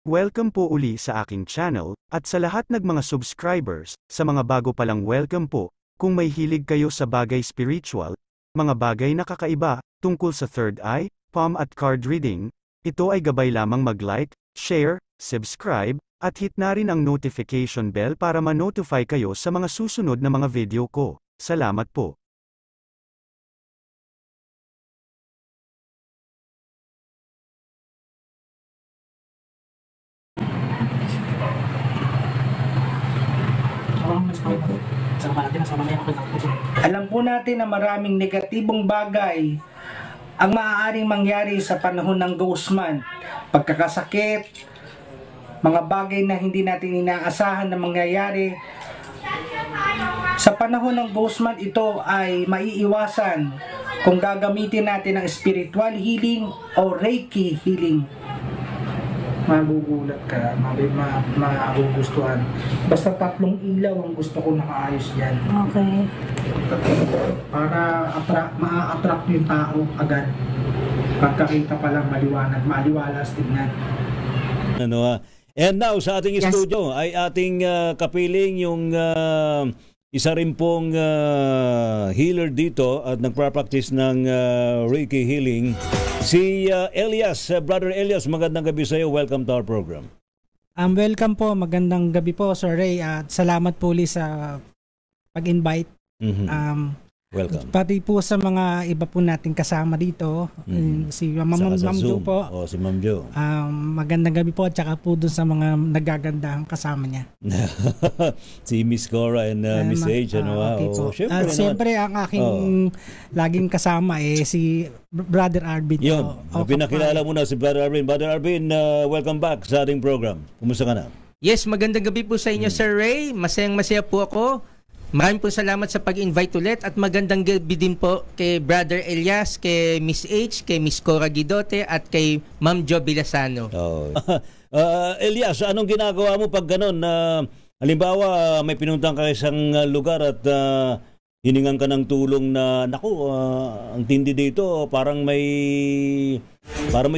Welcome po uli sa aking channel, at sa lahat ng mga subscribers, sa mga bago palang welcome po, kung may hilig kayo sa bagay spiritual, mga bagay na kakaiba, tungkol sa third eye, palm at card reading, ito ay gabay lamang mag-like, share, subscribe, at hit na rin ang notification bell para ma-notify kayo sa mga susunod na mga video ko. Salamat po. Alam po natin na maraming negatibong bagay ang maaaring mangyari sa panahon ng ghost month. Pagkakasakit, mga bagay na hindi natin inaasahan na mangyayari. Sa panahon ng ghost month, ito ay maiiwasan kung gagamitin natin ang spiritual healing o Reiki healing. Magugulat ka, magugustuhan. Basta 3 ilaw ang gusto ko nakaayos dyan. Okay. Para ma-attract yung tao agad. Pagkakita pa lang maliwalas tignan. And now sa ating studio ay ating kapiling yung isa rin pong healer dito at nagpa-practice ng Reiki healing. Si Elias, Brother Elias, magandang gabi sa iyo. Welcome to our program. Welcome po. Magandang gabi po, Sir Ray. At salamat po ulit sa pag-invite. Welcome. Pati po sa mga iba po nating kasama dito. Si Ma'am Jo po. Oh, si Ma'am Jo. Magandang gabi po at saka po dun sa mga nagagandahang kasama niya. Si Miss Cora and Miss H. Okay po. Siyempre ang aking laging kasama si Brother Arvin. Yun. Pinakilala mo na si Brother Arvin. Brother Arvin, welcome back sa ating program. Kumusta ka na? Yes, magandang gabi po sa inyo, Sir Ray. Masayang-masaya po ako. Maraming po salamat sa pag-invite ulit at magandang gabi din po kay Brother Elias, kay Miss H, kay Miss Cora Guidote at kay Ma'am Jo Bilasano. Elias, anong ginagawa mo pag ganun? Halimbawa, may pinuntang ka isang lugar at hiningan ka ng tulong na, ang tindi dito, parang may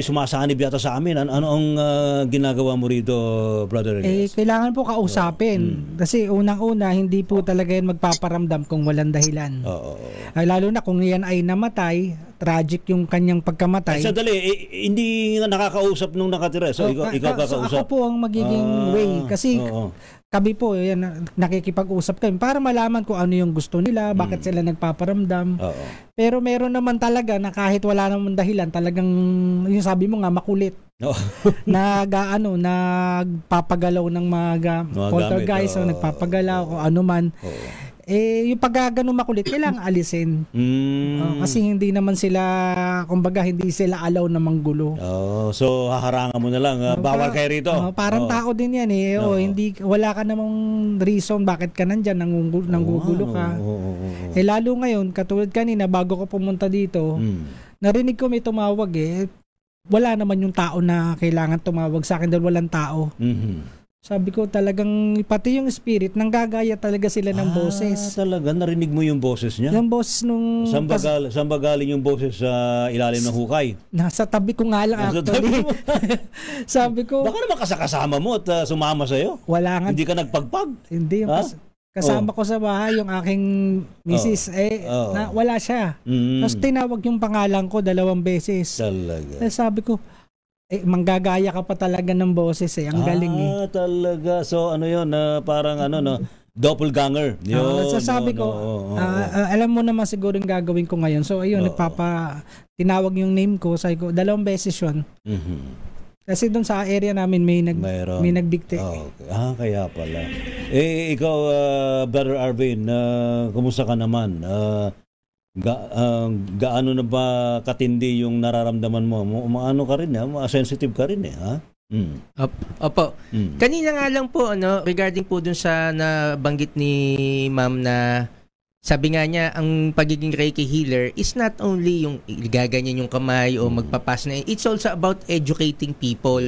sumasanib yata sa amin. Ano ang ginagawa mo rito, Brother Elias? Kailangan po kausapin. Kasi unang-una, hindi po talaga yan magpaparamdam kung walang dahilan. Lalo na kung yan ay namatay, tragic yung kanyang pagkamatay. Sandali, hindi nga nakakausap nung nakatira. So, ikaw kakausap. Ako po ang magiging way. Kasi kami po, nakikipag-usap kami para malaman kung ano yung gusto nila, bakit sila nagpaparamdam. Pero meron naman talaga na kahit wala naman dahilan, talagang yung sabi mo nga makulit. Nagpapagalaw ng mga poltergeist o nagpapagalaw o ano man. Yung pagkagano makulit, kailangan alisin. Kasi hindi naman sila, kumbaga, hindi sila allow na manggulo. So, haharangan mo na lang. Bawal kayo rito. Parang tao din yan wala ka namang reason bakit ka nandyan, nanggugulo ka. Lalo ngayon, katulad kanina, bago ko pumunta dito, narinig ko may tumawag wala naman yung tao na kailangan tumawag sa akin dahil walang tao. Sabi ko talagang pati yung spirit nanggagaya talaga sila ng boses. Talaga narinig mo yung boses niya? Yung boses nung saan ba galing yung boses sa ilalim ng hukay? Nasa tabi ko nga lang actually. Sabi ko, baka naman kasama mo at sumama sa'yo? Wala nga. Hindi ka nagpagpag? Hindi yung kasama ko sa bahay yung aking misis wala siya. Tapos tinawag yung pangalan ko 2 beses. Talaga. Sabi ko, manggagaya ka pa talaga ng boses ang galing talaga. So ano yun, parang doppelganger. Sabi ko, alam mo naman siguro yung gagawin ko ngayon. So ayun, tinawag yung name ko, sabi ko 2 beses yun. Kasi doon sa area namin may nagbigti. Kaya pala. Ikaw, Brother Arvin, kumusta ka naman? Gaano na ba katindi yung nararamdaman mo? Ano ka rin, sensitive ka rin ha? Opo. Kanina nga lang po regarding po dun sa nabanggit ni Ma'am na sabi nga niya ang pagiging Reiki healer is not only yung gaganyan yung kamay o magpapas na, it's also about educating people.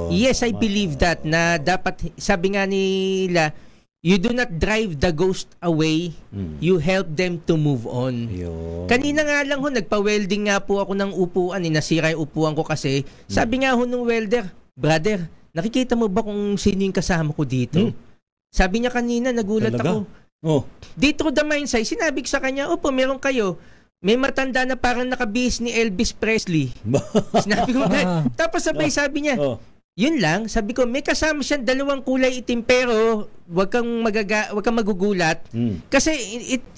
Yes, I believe that na dapat, sabi nga nila, you do not drive the ghost away, you help them to move on. Kanina nga lang nagpa-welding nga po ako ng upuan, nasira yung upuan ko kasi. Sabi nga nung welder, brother, nakikita mo ba kung sino yung kasama ko dito? Sabi niya kanina, nagulat Talaga? ako. Dito the mindset, sinabi ko sa kanya, opo, meron kayo. May matanda na parang nakabihis ni Elvis Presley. Sinabi ko na. Tapos sabi niya, yun lang, sabi ko, may kasama siyang 2 kulay itim pero wag kang magugulat. Kasi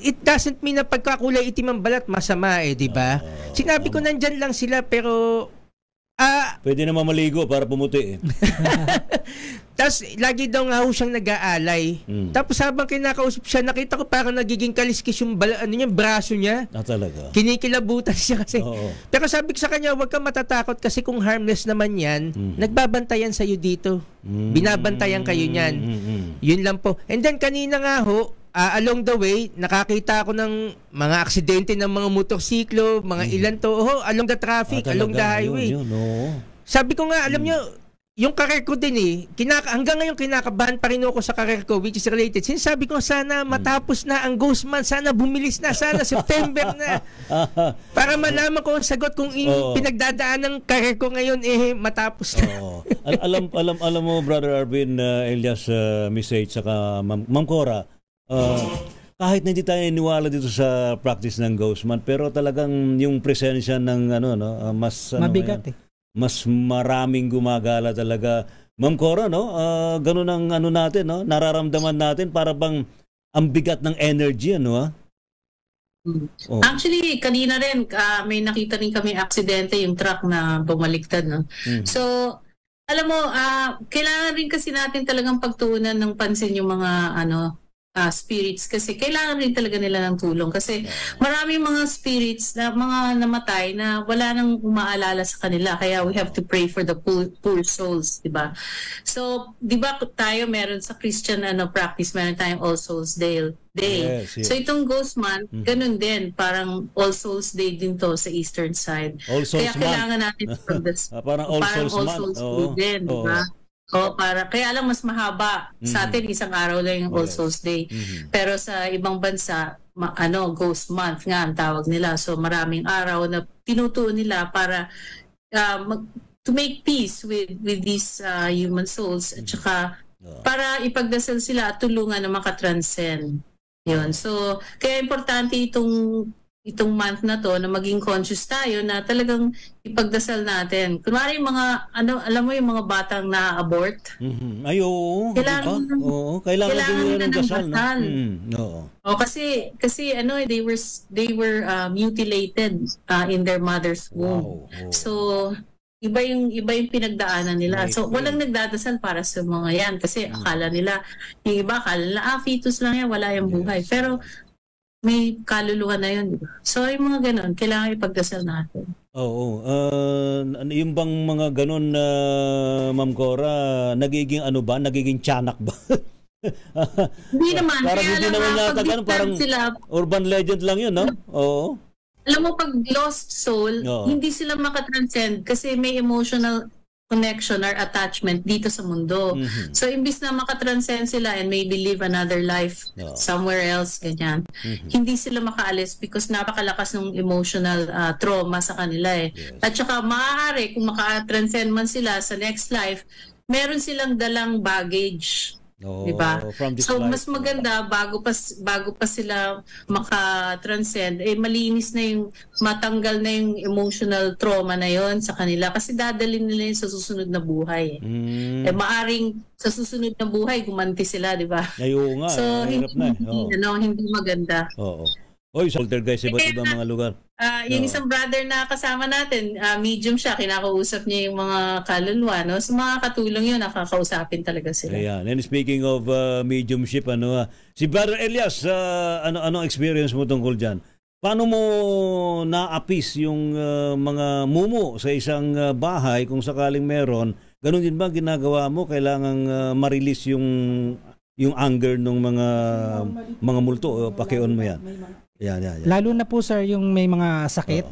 it doesn't mean na pagkakulay itim ang balat, masama di ba? Sinabi ko, nandyan lang sila pero pwede na mamaligo para pumuti Tapos lagi daw nga siyang nag-aalay. Tapos habang kinakausap siya, nakita ko parang nagiging kaliskis yung braso niya. Talaga. Kinikilabutan siya kasi. Pero sabi ko sa kanya, huwag kang matatakot kasi kung harmless naman yan, nagbabantayan sa'yo dito. Binabantayan kayo niyan. Yun lang po. And then kanina nga along the way, nakakita ako ng mga aksidente ng mga motorsiklo, mga ilan along the traffic, along the highway. Sabi ko nga, alam nyo, yung career ko din hanggang ngayon kinakabahan pa rin ako sa career ko which is related. Sinasabi ko, sana matapos na ang Ghost Month, sana bumilis na, sana September na. Para malaman ko ang sagot kung pinagdadaan ng career ko ngayon matapos na. alam mo, Brother Arvin, Elias, Miss H, saka Ma'am Cora, kahit na hindi tayo niwala dito sa practice ng Ghost Month, pero talagang yung presensya ng mas mabigat mas maraming gumagala talaga. Ma'am Cora, ganun ang natin, nararamdaman natin para bang ang bigat ng energy, Actually, kanina rin, may nakita rin kami aksidente, yung truck na bumaliktad, So, alam mo, kailangan rin kasi natin talagang pagtuunan ng pansin yung mga, spirits kasi kailangan rin talaga nila ng tulong kasi maraming mga spirits na mga namatay na wala nang umaalala sa kanila kaya we have to pray for the poor souls, di ba? So, di ba tayo meron sa Christian practice, meron tayong All Souls Day. Yes. So itong Ghost Month, ganun din, parang All Souls Day din to sa eastern side. All Souls kaya kailangan natin parang All Souls Day din, di ba? Kaya lang mas mahaba. Sa atin, isang araw lang yung All Souls Day. Pero sa ibang bansa, Ghost Month nga ang tawag nila. So maraming araw na tinutuon nila para to make peace with these human souls at saka para ipagdasal sila at tulungan na makatranscend. Yun. So kaya importante itong month na to na maging conscious tayo na talagang ipagdasal natin. Kunwari yung mga, alam mo yung mga batang na-abort? Ay, oo. Kailangan din na ng dasal. Kasi they were mutilated in their mother's womb. Wow. So, iba yung pinagdaanan nila. So, walang nagdadasal para sa mga yan kasi akala nila, yung iba akala nila, fetus lang yan, wala yung buhay. Pero, may kaluluwa na yun. So, yung mga ganun, kailangan ipagdasal natin. Oo. Yung bang mga ganun, Ma'am Cora, nagiging nagiging tiyanak ba? Hindi naman. Parang hindi naman yata ganun. Parang sila, urban legend lang yun, no? Oo. Alam mo, pag lost soul, hindi sila makatranscend kasi may emotional connection or attachment dito sa mundo. So, imbis na makatranscend sila and maybe live another life somewhere else, ganyan, hindi sila makaalis because napakalakas ng emotional trauma sa kanila At saka, maaari, kung makatranscend man sila sa next life, meron silang dalang baggage. Diba? So mas maganda bago pa sila maka-transcend malinis na yung matanggal na yung emotional trauma na yon sa kanila kasi dadalhin nila yun sa susunod na buhay. Maaring sa susunod na buhay gumanti sila, di ba? Ayo nga. So hindi maganda. Oy, soldier guys, iba't ibang mga lugar. Yung isang brother na kasama natin, medium siya, kinakausap niya yung mga kaluluwa, no? So mga katulong yun, nakakausapin talaga sila. Ayan. And speaking of mediumship, si Brother Elias, ano experience mo tungkol dyan? Paano mo na-appease yung mga mumu sa isang bahay kung sakaling meron? Ganon din ba ginagawa mo? Kailangang ma-release yung anger ng mga multo? Pakion mo yan. Yan. Lalo na po sir yung may mga sakit.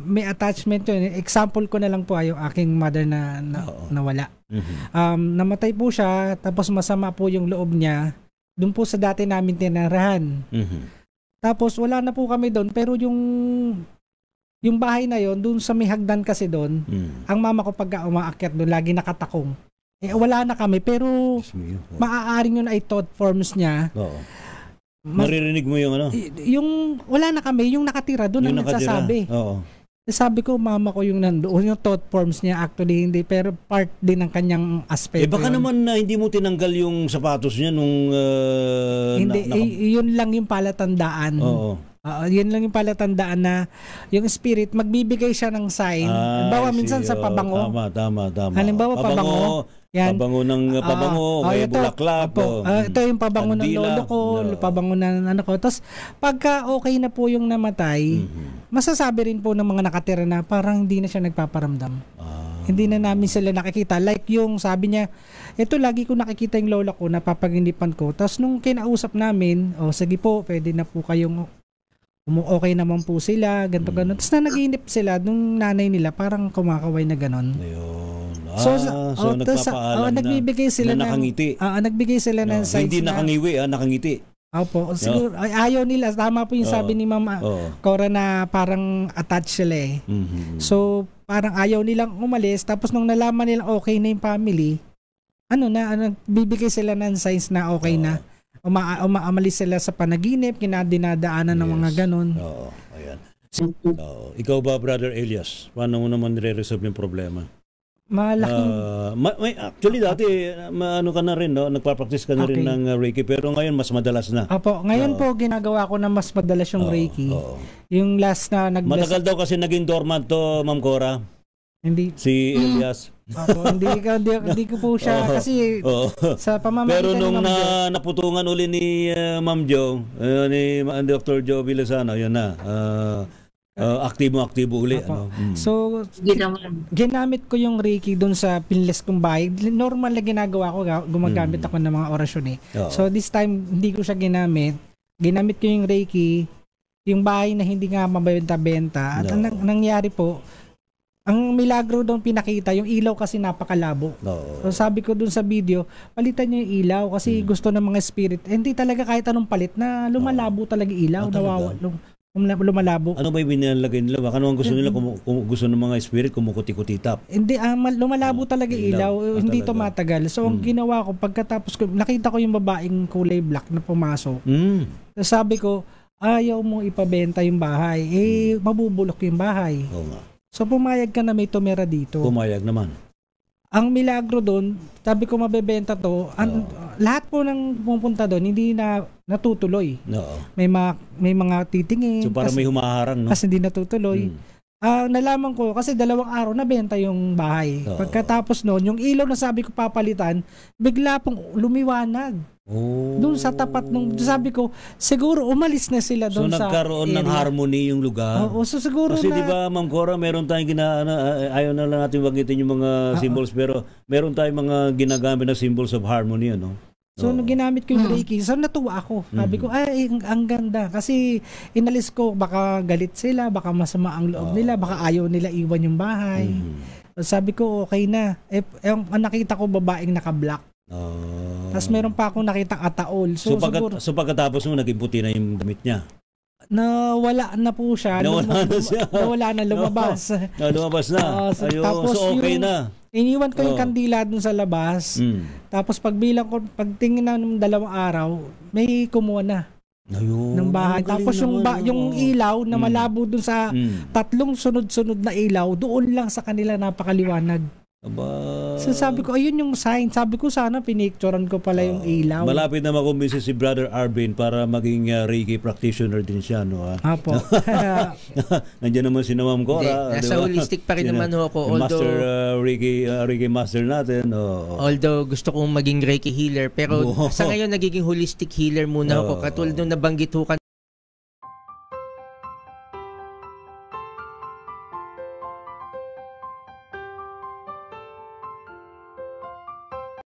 May attachment yun. Example ko na lang po yung aking mother na nawala. Namatay po siya tapos masama po yung loob niya doon po sa dati namin tinirahan. Tapos wala na po kami doon pero yung yung bahay na yon, doon sa may hagdan kasi doon, ang mama ko pagka umaakyat doon, lagi nakatakong. Wala na kami, pero maaaring yun ay thought forms niya. Oo. Maririnig mo yung ano? Yung wala na kami, yung nakatira doon ang nagsasabi. Oo. Sabi ko, mama ko yung nandoon, yung thought forms niya, actually hindi, pero part din ng kanyang aspeto. Baka naman hindi mo tinanggal yung sapatos niya nung... hindi, yun lang yung palatandaan. Oo. Yun lang yung palatandaan na yung spirit, magbibigay siya ng sign. Halimbawa, minsan sa pabango. Tama. Halimbawa, pabango. Yan. Pabango, may bulaklak. Ito yung pabango ng lolo ko, pabango ng ano ko. Tapos, pagka okay na po yung namatay, masasabi rin po ng mga nakatira na parang hindi na siya nagpaparamdam. Hindi na namin sila nakikita. Like yung sabi niya, ito lagi ko nakikita yung lola ko, napapaginipan ko. Tapos nung kinausap namin, sige po, pwede na po kayong okay naman po sila, ganito ganon. Tapos na naginip sila nung nanay nila, parang kumakaway na ganon. Ayun. So nagpapaalam nagbibigay sila na nakangiti. Nagbigay sila ng signs hindi nakangiwi, nakangiti. Opo, siguro ayaw nila. Tama po yung sabi ni Mama Cora na parang attached sila eh. So parang ayaw nilang umalis. Tapos nung nalaman nilang okay na yung family, bibigay sila ng signs na okay na. Umalis sila sa panaginip, dinadaanan ng mga ganon. Oo, ayan. Ikaw ba, Brother Elias? Paano mo naman nire-resolve yung problema? Malaking... actually, dati, ka na rin, no? Nagpa-practice ka na rin ng Reiki, pero ngayon mas madalas na. Opo, ngayon po ginagawa ko na mas madalas yung Reiki. Yung last na matagal daw kasi naging dormant to, Ma'am Cora. Hindi. Si Elias. Opo, hindi ko po siya kasi sa pamamagitan pero nung naputungan uli ni Ma'am Jo, ni Dr. Joe Villasano, yun na. Aktibo uli. So, ginamit ko yung Reiki doon sa pinless kong bahay. Normal na ginagawa ko, gumagamit ako ng mga orasyon eh. So, this time, hindi ko siya ginamit. Ginamit ko yung Reiki, yung bahay na hindi nga mabenta-benta. At ang nangyari po, ang milagro doon pinakita, yung ilaw kasi napakalabo. So sabi ko doon sa video, palitan niyo yung ilaw kasi gusto ng mga spirit. Hindi talaga kahit anong palit na lumalabo talaga ilaw. Lumalabo. Ano ba yung binalagay nila? Baka naman gusto nila, gusto ng mga spirit, kumukuti-kutitap. Hindi, lumalabo talaga ilaw. Hindi tumatagal. So ang ginawa ko, pagkatapos ko, nakita ko yung babaeng kulay black na pumasok. So sabi ko, ayaw mo ipabenta yung bahay. Mabubulok yung bahay. Oo nga. So pumayag ka na may tumira dito. Pumayag naman. Ang milagro doon, sabi ko mabebenta to, lahat po ng pumunta doon hindi na natutuloy. May mga titingin. So parang may humaharang, no? Kasi hindi natutuloy. Nalaman ko kasi 2 araw na benta yung bahay. Pagkatapos noon, yung ilaw na sabi ko papalitan, bigla pong lumiwanag. Doon sa tapat nung sabi ko, siguro umalis na sila doon sa nagkaroon ng harmony yung lugar. So siguro kasi di ba, Ma'am Cora, meron tayong ayaw na lang natin banggitin yung mga symbols, pero meron tayong mga ginagamit na symbols of harmony, ano? So nung ginamit ko yung Reiki, so natuwa ako. Sabi ko, ang ganda. Kasi inalis ko, baka galit sila, baka masama ang loob nila, baka ayaw nila iwan yung bahay. So, sabi ko, okay na. Nakita ko babaeng naka-black. Tapos meron pa akong nakitang ataol. So pagkatapos mo, naging puti na yung damit niya? Nawala na po siya. Nawala na, lumabas. Lumabas na. Tapos so okay na. Iniwan ko yung kandila dun sa labas. Tapos pagtingin na ng 2 araw, may kumuha na. Ng bahay. Tapos yung ilaw na malabo dun sa 3 sunod-sunod na ilaw, doon lang sa kanila napakaliwanag. So sabi ko, ayun yung sign. Sabi ko, sana pinicturean ko pala yung ilaw. Malapit na makumbinsi si Brother Arvin para maging Reiki practitioner din siya, no? Apo. Nandiyan naman si Ma'am Cora. Nasa holistic pa rin naman ako. Master Reiki Master natin. Although gusto kong maging Reiki healer, pero sa ngayon nagiging holistic healer muna ako. Katulad nung nabanggit ho